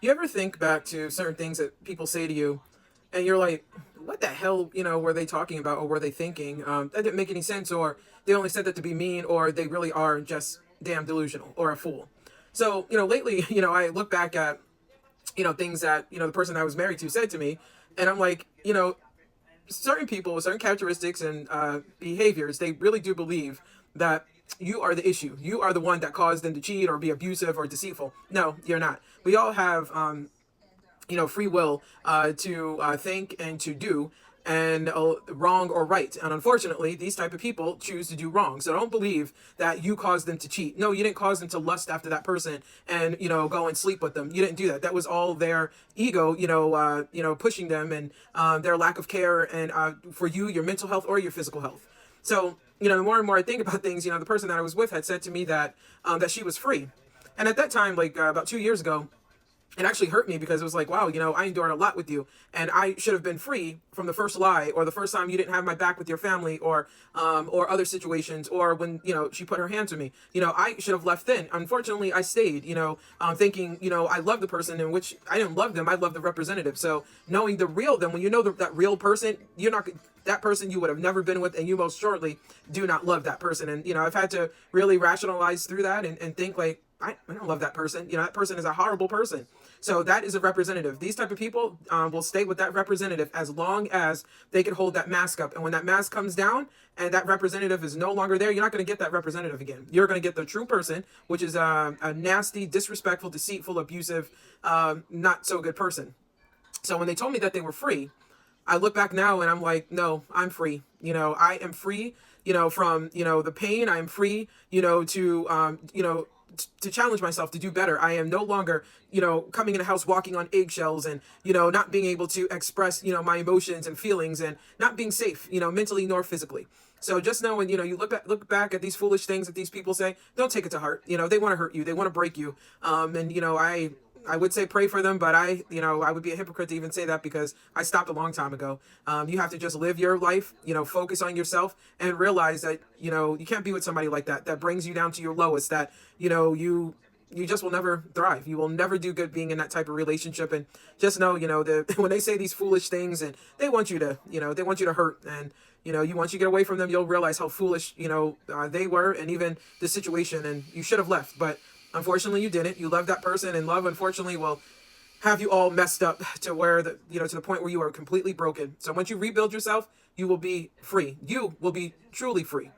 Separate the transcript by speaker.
Speaker 1: You ever think back to certain things that people say to you, and you're like, what the hell, were they talking about or were they thinking? That didn't make any sense, or they only said that to be mean, or they really are just damn delusional or a fool. So, lately, I look back at, things that, the person I was married to said to me, and I'm like, certain people with certain characteristics and behaviors, they really do believe that you are the issue. You are the one that caused them to cheat or be abusive or deceitful. No, you're not. We all have, free will to think and to do and wrong or right. And unfortunately, these type of people choose to do wrong. So don't believe that you caused them to cheat. No, you didn't cause them to lust after that person and, go and sleep with them. You didn't do that. That was all their ego, pushing them and their lack of care and for you, your mental health or your physical health. So, the more and more I think about things, the person that I was with had said to me that that she was free. And at that time, like about 2 years ago, it actually hurt me because it was like, wow, I endured a lot with you, and I should have been free from the first lie or the first time you didn't have my back with your family or other situations, or when she put her hands on me. I should have left then. Unfortunately, I stayed. Thinking I love the person, in which I didn't love them. I love the representative. So knowing the real them, when you know that real person, you're not that person you would have never been with, and you most shortly do not love that person. And I've had to really rationalize through that and think like, I don't love that person. That person is a horrible person. So that is a representative. These type of people will stay with that representative as long as they can hold that mask up. And when that mask comes down and that representative is no longer there, you're not going to get that representative again. You're going to get the true person, which is a nasty, disrespectful, deceitful, abusive, not so good person. So when they told me that they were free, I look back now and I'm like, no, I'm free. I am free, from, the pain. I'm free, to challenge myself to do better. I am no longer, coming in a house walking on eggshells and, not being able to express, my emotions and feelings and not being safe, mentally nor physically. So just know when, you look back at these foolish things that these people say, don't take it to heart. They want to hurt you. They want to break you. And, I would say pray for them, but I would be a hypocrite to even say that because I stopped a long time ago. You have to just live your life, focus on yourself and realize that, you can't be with somebody like that, that brings you down to your lowest, that, you just will never thrive. You will never do good being in that type of relationship. And just know, when they say these foolish things and they want you to, they want you to hurt and, you once you get away from them, you'll realize how foolish, they were and even the situation, and you should have left. But unfortunately, you didn't. You loved that person, and love, unfortunately, will have you all messed up to where to the point where you are completely broken. So once you rebuild yourself, you will be free. You will be truly free.